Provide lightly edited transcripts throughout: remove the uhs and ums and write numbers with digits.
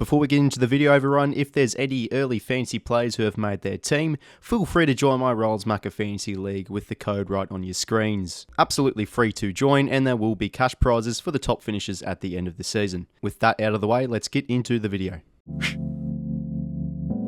Before we get into the video overrun, if there's any early fantasy players who have made their team, feel free to join my 𝘼𝐼𝐿𝐴 Fantasy League with the code right on your screens. Absolutely free to join, and there will be cash prizes for the top finishers at the end of the season. With that out of the way, let's get into the video.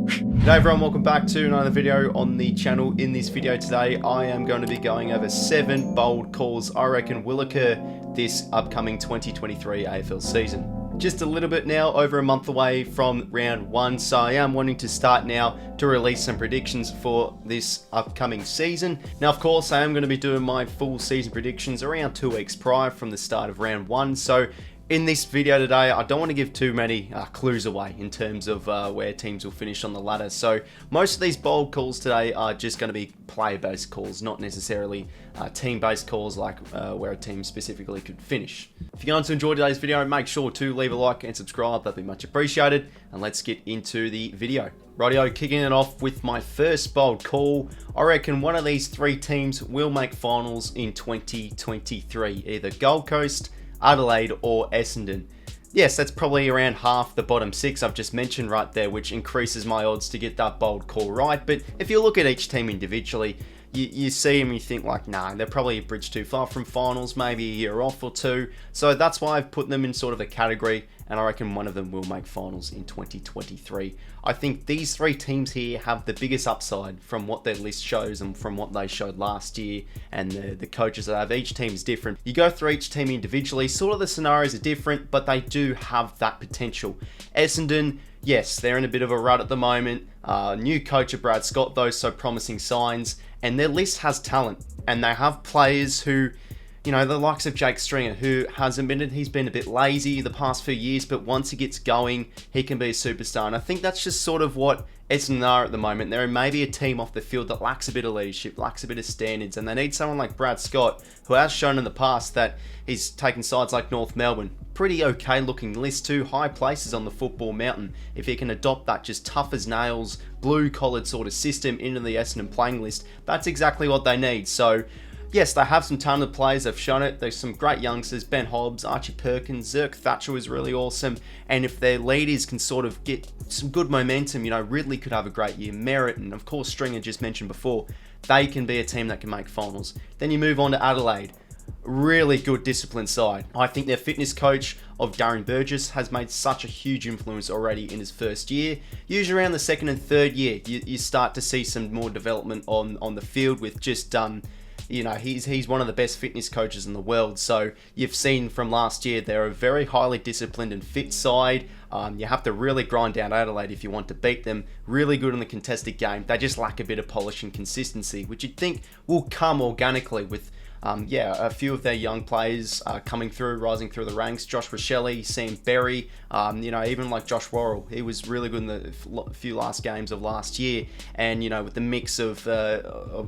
G'day everyone, welcome back to another video on the channel. In this video today, I am going to be going over 7 bold calls I reckon will occur this upcoming 2023 AFL season. Just a little bit now, over a month away from round 1, so I am wanting to start now to release some predictions for this upcoming season. Now of course I am going to be doing my full season predictions around 2 weeks prior from the start of round 1, so in this video today, I don't want to give too many clues away in terms of where teams will finish on the ladder. So most of these bold calls today are just going to be player-based calls, not necessarily team-based calls like where a team specifically could finish. If you're going to enjoy today's video, make sure to leave a like and subscribe. That'd be much appreciated. And let's get into the video. Rightio, kicking it off with my first bold call. I reckon one of these 3 teams will make finals in 2023, either Gold Coast, Adelaide or Essendon. Yes, that's probably around half the bottom 6 I've just mentioned right there, which increases my odds to get that bold call right. But if you look at each team individually, you see them and you think like, nah, they're probably a bridge too far from finals, maybe a year off or 2. So that's why I've put them in sort of a category, and I reckon one of them will make finals in 2023. I think these 3 teams here have the biggest upside from what their list shows and from what they showed last year, and the coaches that have. Each team is different. You go through each team individually, sort of the scenarios are different, but they do have that potential. Essendon, yes, they're in a bit of a rut at the moment. New coach of Brad Scott though, so promising signs, and their list has talent, and they have players who, you know, the likes of Jake Stringer, who has admitted he's been a bit lazy the past few years, but once he gets going, he can be a superstar. And I think that's just sort of what Essendon are at the moment. They're maybe a team off the field that lacks a bit of leadership, lacks a bit of standards, and they need someone like Brad Scott, who has shown in the past that he's taken sides like North Melbourne. Pretty okay looking list too, high places on the football mountain. If he can adopt that just tough as nails, blue collared sort of system into the Essendon playing list, that's exactly what they need. So yes, they have some talented players, they've shown it. There's some great youngsters, Ben Hobbs, Archie Perkins, 𝗍𝐿𝐴THEWSSSR was really awesome. And if their leaders can sort of get some good momentum, you know, Ridley could have a great year, Merritt, and of course Stringer just mentioned before, they can be a team that can make finals. Then you move on to Adelaide. Really good disciplined side. I think their fitness coach of Darren Burgess has made such a huge influence already in his first year. Usually around the 2nd and 3rd year, you start to see some more development on the field with just you know, he's one of the best fitness coaches in the world. So you've seen from last year, they're a very highly disciplined and fit side. You have to really grind down Adelaide if you want to beat them. Really good in the contested game. They just lack a bit of polish and consistency, which you'd think will come organically with a few of their young players coming through, rising through the ranks. Josh Rachele, Sam Berry, you know, even like Josh Worrell, he was really good in the few last games of last year. And, you know, with the mix of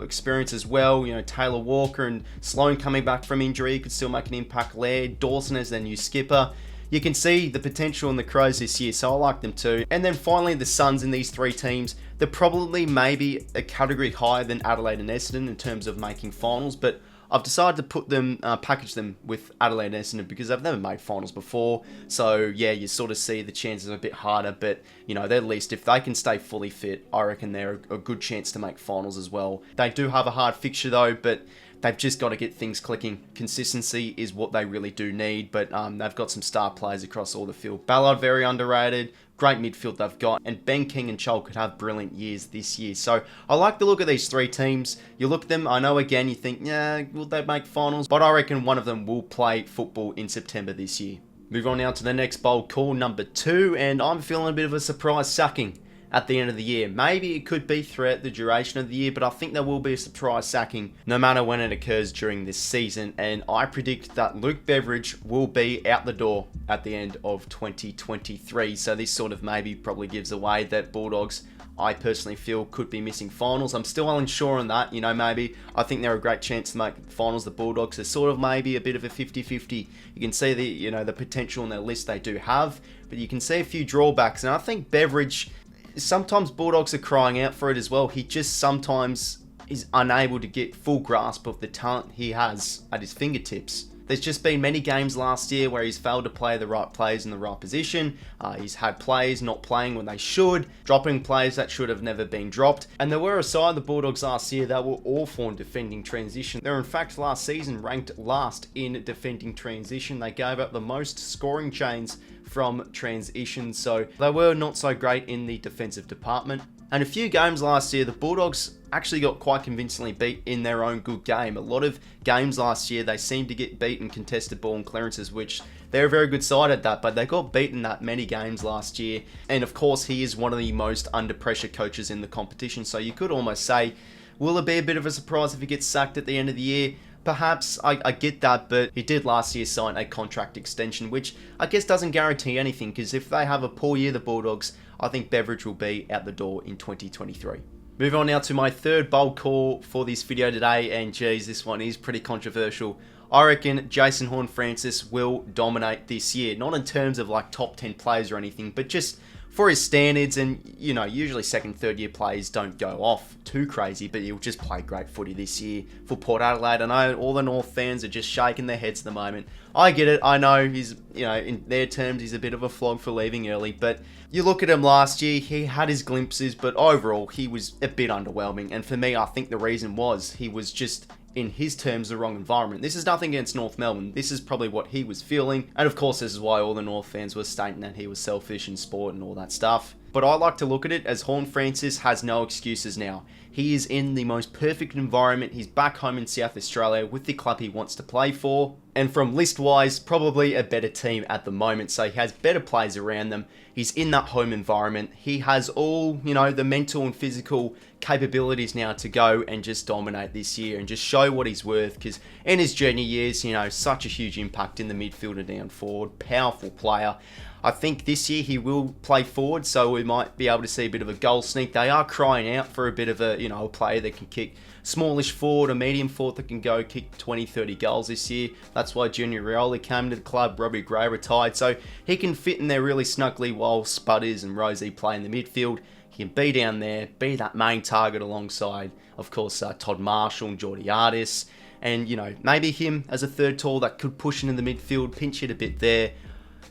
experience as well, you know, Taylor Walker and Sloan coming back from injury could still make an impact. Laird, Dawson as their new skipper. You can see the potential in the Crows this year, so I like them too. And then finally, the Suns in these 3 teams, they're probably maybe a category higher than Adelaide and Essendon in terms of making finals, but I've decided to put them, package them with Adelaide and Essendon because they've never made finals before. So yeah, you sort of see the chances are a bit harder, but you know, their list, if they can stay fully fit, I reckon they're a good chance to make finals as well. They do have a hard fixture though, but they've just got to get things clicking. Consistency is what they really do need, but they've got some star players across all the field. Ballard, very underrated. Great midfield they've got, and Ben King and Chol could have brilliant years this year. So I like the look of these 3 teams. You look at them, I know again you think, yeah, will they make finals? But I reckon one of them will play football in September this year. Move on now to the next bold call, number 2, and I'm feeling a bit of a surprise sacking at the end of the year. Maybe it could be throughout the duration of the year, but I think there will be a surprise sacking no matter when it occurs during this season, and I predict that Luke Beveridge will be out the door at the end of 2023. So this sort of maybe probably gives away that Bulldogs, I personally feel, could be missing finals. I'm still unsure on that, you know, maybe I think they're a great chance to make finals. The Bulldogs are sort of maybe a bit of a 50-50. You can see the, you know, the potential in their list they do have, but you can see a few drawbacks, and I think Beveridge, sometimes Bulldogs are crying out for it as well. He just sometimes is unable to get full grasp of the talent he has at his fingertips. There's just been many games last year where he's failed to play the right players in the right position. He's had players not playing when they should, dropping players that should have never been dropped. And there were a side, the Bulldogs, last year that were awful in defending transition. They were in fact last season ranked last in defending transition. They gave up the most scoring chains from transition, so they were not so great in the defensive department. And a few games last year, the Bulldogs actually got quite convincingly beat in their own good game. A lot of games last year, they seemed to get beat in contested ball and clearances, which they're a very good side at that, but they got beaten that many games last year. And of course, he is one of the most under pressure coaches in the competition, so you could almost say, will it be a bit of a surprise if he gets sacked at the end of the year? Perhaps, I get that, but he did last year sign a contract extension, which I guess doesn't guarantee anything, because if they have a poor year, the Bulldogs, I think Beveridge will be out the door in 2023. Moving on now to my third bold call for this video today, and geez, this one is pretty controversial. I reckon Jason Horne-Francis will dominate this year, not in terms of like top 10 players or anything, but just for his standards. And you know, usually second, third year players don't go off too crazy, but he'll just play great footy this year for Port Adelaide. I know all the North fans are just shaking their heads at the moment. I get it. I know he's, you know, in their terms, he's a bit of a flog for leaving early, but you look at him last year, he had his glimpses, but overall he was a bit underwhelming. And for me, I think the reason was he was just, in his terms, the wrong environment. This is nothing against North Melbourne. This is probably what he was feeling. And of course, this is why all the North fans were stating that he was selfish in sport and all that stuff. But I like to look at it as Horne-Francis has no excuses now. He is in the most perfect environment. He's back home in South Australia with the club he wants to play for. And from list-wise, probably a better team at the moment. So he has better players around them. He's in that home environment. He has all, you know, the mental and physical capabilities now to go and just dominate this year and just show what he's worth. Because in his junior years, you know, such a huge impact in the midfield and down forward. Powerful player. I think this year he will play forward, so we might be able to see a bit of a goal sneak. They are crying out for a bit of a, you know, a player that can kick smallish forward, a medium forward that can go kick 20, 30 goals this year. That's why Junior Rioli came to the club. Robbie Gray retired, so he can fit in there really snugly while Spudders and Rosie play in the midfield. He can be down there, be that main target alongside, of course, Todd Marshall and Geordie Artis. And, you know, maybe him as a third tall that could push into the midfield, pinch it a bit there.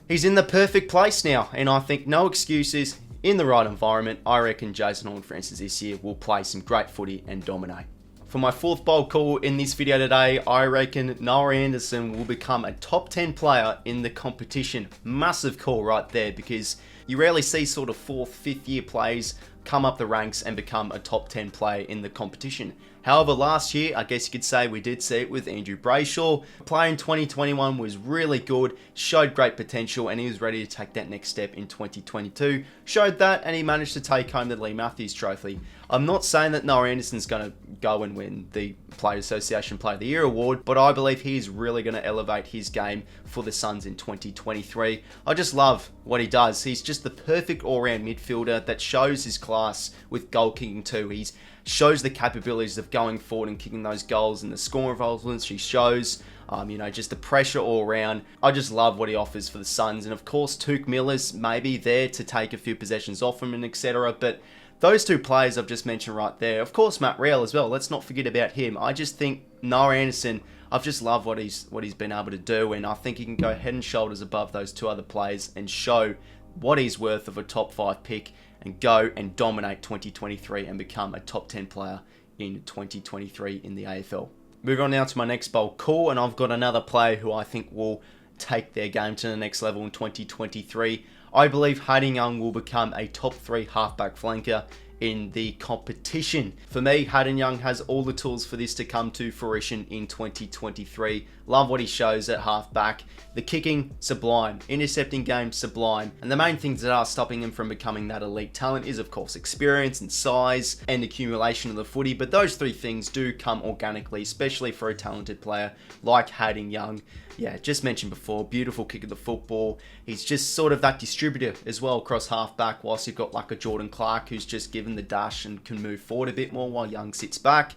He's in the perfect place now, and I think no excuses, in the right environment. I reckon Jason Horne-Francis this year will play some great footy and dominate. For my fourth bold call in this video today, I reckon Noah Anderson will become a top 10 player in the competition. Massive call right there, because you rarely see sort of 4th, 5th year players come up the ranks and become a top 10 player in the competition. However, last year, I guess you could say we did see it with Andrew Brayshaw. Player in 2021 was really good, showed great potential, and he was ready to take that next step in 2022. Showed that, and he managed to take home the Leigh Matthews Trophy. I'm not saying that Noah Anderson's going to go and win the Players Association Player of the Year award, but I believe he's really going to elevate his game for the Suns in 2023. I just love what he does. He's just the perfect all-round midfielder that shows his class with goal kicking too. He shows the capabilities of going forward and kicking those goals, and the score involvements he shows. You know, just the pressure all around. I just love what he offers for the Suns. And of course, Touk Miller's maybe there to take a few possessions off him and etc. But those two players I've just mentioned right there. Of course, Matt Rowell as well. Let's not forget about him. I just think Noah Anderson, I've just loved what he's been able to do. And I think he can go head and shoulders above those two other players and show what he's worth of a top 5 pick and go and dominate 2023 and become a top 10 player in 2023 in the AFL. Moving on now to my next bold call, and I've got another player who I think will take their game to the next level in 2023. I believe Hayden Young will become a top 3 halfback flanker in the competition. For me, Hayden Young has all the tools for this to come to fruition in 2023. Love what he shows at halfback. The kicking, sublime. Intercepting game, sublime. And the main things that are stopping him from becoming that elite talent is, of course, experience and size and accumulation of the footy. But those 3 things do come organically, especially for a talented player like Hayden Young. Yeah, just mentioned before, beautiful kick of the football. He's just sort of that distributor as well across halfback, whilst you've got like a Jordan Clark who's just given the dash and can move forward a bit more while Young sits back.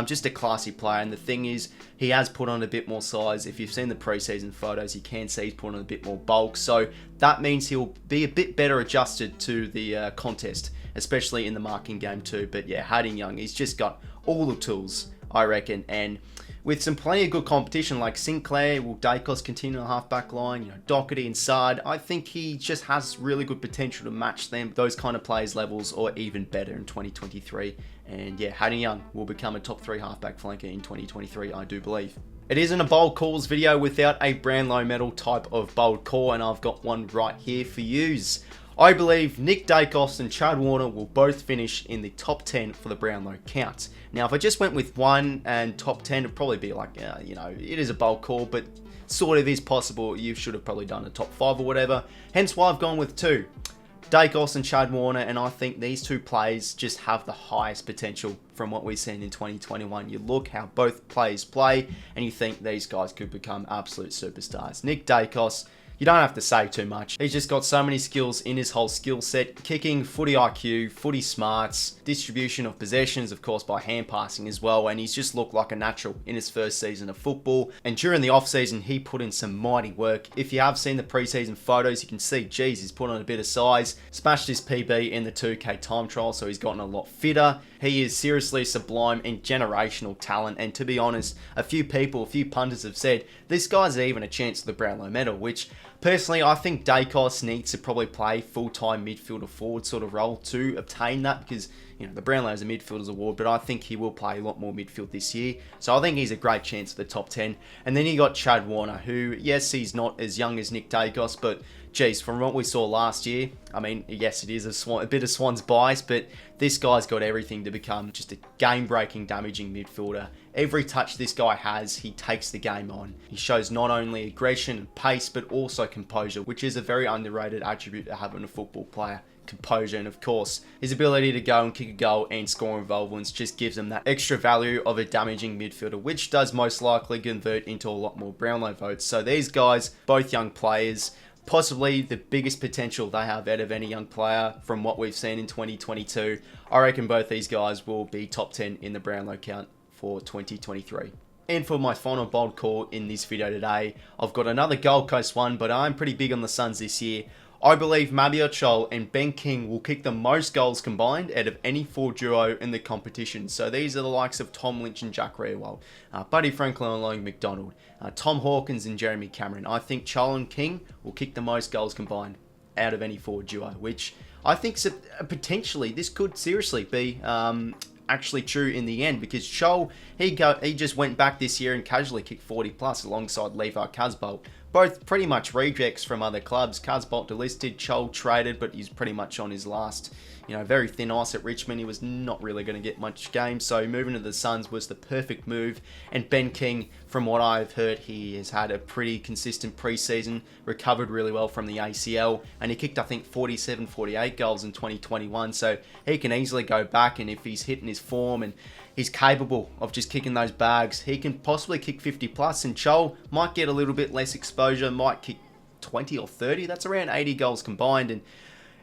Just a classy player, and the thing is, he has put on a bit more size. If you've seen the preseason photos, you can see he's put on a bit more bulk, so that means he'll be a bit better adjusted to the contest, especially in the marking game too. But yeah, Hayden Young, he's just got all the tools, I reckon, and with some plenty of good competition like Sinclair, will 𝐓𝐡𝐞 continue on the half-back line, Doherty and Sard. I think he just has really good potential to match those kind of players' levels or even better in 2023. And yeah, 𝐼𝐻𝐸 Young will become a top 3 half-back flanker in 2023, I do believe. It isn't a bold calls video without a Brownlow medal type of bold call, and I've got one right here for yous. I believe Nick Daicos and Chad Warner will both finish in the top 10 for the Brownlow count. Now, if I just went with 1 and top 10, it'd probably be like, it is a bold call, but sort of is possible. You should have probably done a top 5 or whatever. Hence why I've gone with 2. Daicos and Chad Warner, and I think these two players just have the highest potential from what we've seen in 2021. You look how both players play, and you think these guys could become absolute superstars. Nick Daicos, you don't have to say too much. He's just got so many skills in his whole skill set. Kicking, footy IQ, footy smarts, distribution of possessions, of course, by hand passing as well. And he's just looked like a natural in his first season of football. And during the off-season, he put in some mighty work. If you have seen the pre-season photos, you can see, geez, he's put on a bit of size. Smashed his PB in the 2K time trial, so he's gotten a lot fitter. He is seriously sublime and generational talent. And to be honest, a few punters have said, this guy's even a chance for the Brownlow medal, which personally, I think Daicos needs to probably play full-time midfielder forward sort of role to obtain that, because the Brownlow is a midfielder's award, but I think he will play a lot more midfield this year. So I think he's a great chance for the top 10. And then you got Chad Warner, who, yes, he's not as young as Nick Daicos, but geez, from what we saw last year, I mean, yes, it is a bit of Swan's bias, but this guy's got everything to become just a game-breaking, damaging midfielder. Every touch this guy has, he takes the game on. He shows not only aggression and pace, but also composure, which is a very underrated attribute to have in a football player. Composure, and of course, his ability to go and kick a goal and score involvements just gives him that extra value of a damaging midfielder, which does most likely convert into a lot more Brownlow votes. So these guys, both young players, possibly the biggest potential they have out of any young player from what we've seen in 2022. I reckon both these guys will be top 10 in the Brownlow count for 2023. And for my final bold call in this video today, I've got another Gold Coast one, but I'm pretty big on the Suns this year. I believe 𝗵𝐸 𝐶𝐿 and Ben King will kick the most goals combined out of any forward duo in the competition. So these are the likes of Tom Lynch and Jack Riewoldt, Buddy Franklin and Logan McDonald, Tom Hawkins and Jeremy Cameron. I think 𝐶𝐿 and King will kick the most goals combined out of any forward duo, which I think potentially this could seriously be actually true in the end, because 𝐶𝐿, he just went back this year and casually kicked 40 plus alongside 𝐓𝐴𝐻𝐿𝐼𝐻𝐸. Both pretty much rejects from other clubs. 𝐴𝐻𝐿𝐼𝐻𝐸 delisted, 𝐶𝐿 traded, but he's pretty much on his last, very thin ice at Richmond. He was not really going to get much game, so moving to the Suns was the perfect move. And Ben King, from what I've heard, he has had a pretty consistent preseason, recovered really well from the ACL, and he kicked, I think, 47, 48 goals in 2021, so he can easily go back, and if he's hitting his form and he's capable of just kicking those bags, he can possibly kick 50 plus, and 𝐶𝐿 might get a little bit less exposure, might kick 20 or 30. That's around 80 goals combined, and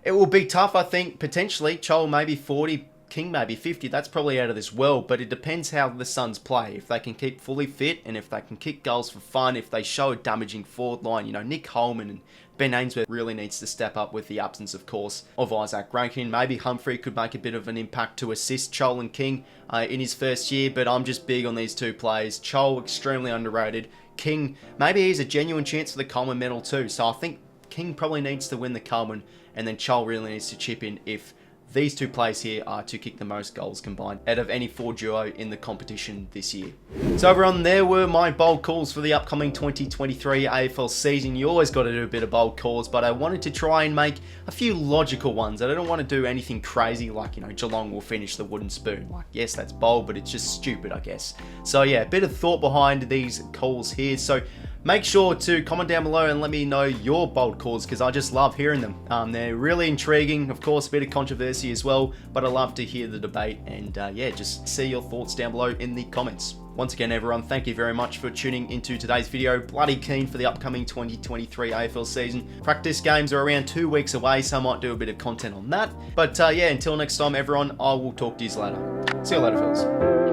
it will be tough, I think, potentially. 𝐶𝐿 maybe 40, King maybe 50. That's probably out of this world, but it depends how the Suns play. If they can keep fully fit, and if they can kick goals for fun, if they show a damaging forward line, Nick Holman and Ben Ainsworth really needs to step up with the absence, of course, of Isaac Rankine. Maybe Humphrey could make a bit of an impact to assist 𝐶𝐿 and King in his first year, but I'm just big on these two players. 𝐶𝐿, extremely underrated. King, maybe he's a genuine chance for the Coleman medal too, so I think King probably needs to win the Coleman, and then 𝐶𝐿 really needs to chip in if these two players here are to kick the most goals combined out of any forward duo in the competition this year. So everyone, there were my bold calls for the upcoming 2023 AFL season. You always got to do a bit of bold calls, but I wanted to try and make a few logical ones. I don't want to do anything crazy like, Geelong will finish the wooden spoon. Like, yes, that's bold, but it's just stupid, I guess. So yeah, a bit of thought behind these calls here. So make sure to comment down below and let me know your bold calls, because I just love hearing them. They're really intriguing, of course, a bit of controversy as well, but I love to hear the debate, and yeah, just see your thoughts down below in the comments. Once again, everyone, thank you very much for tuning into today's video. Bloody keen for the upcoming 2023 AFL season. Practice games are around 2 weeks away, so I might do a bit of content on that. But yeah, until next time, everyone, I will talk to you later. See you later, fellas.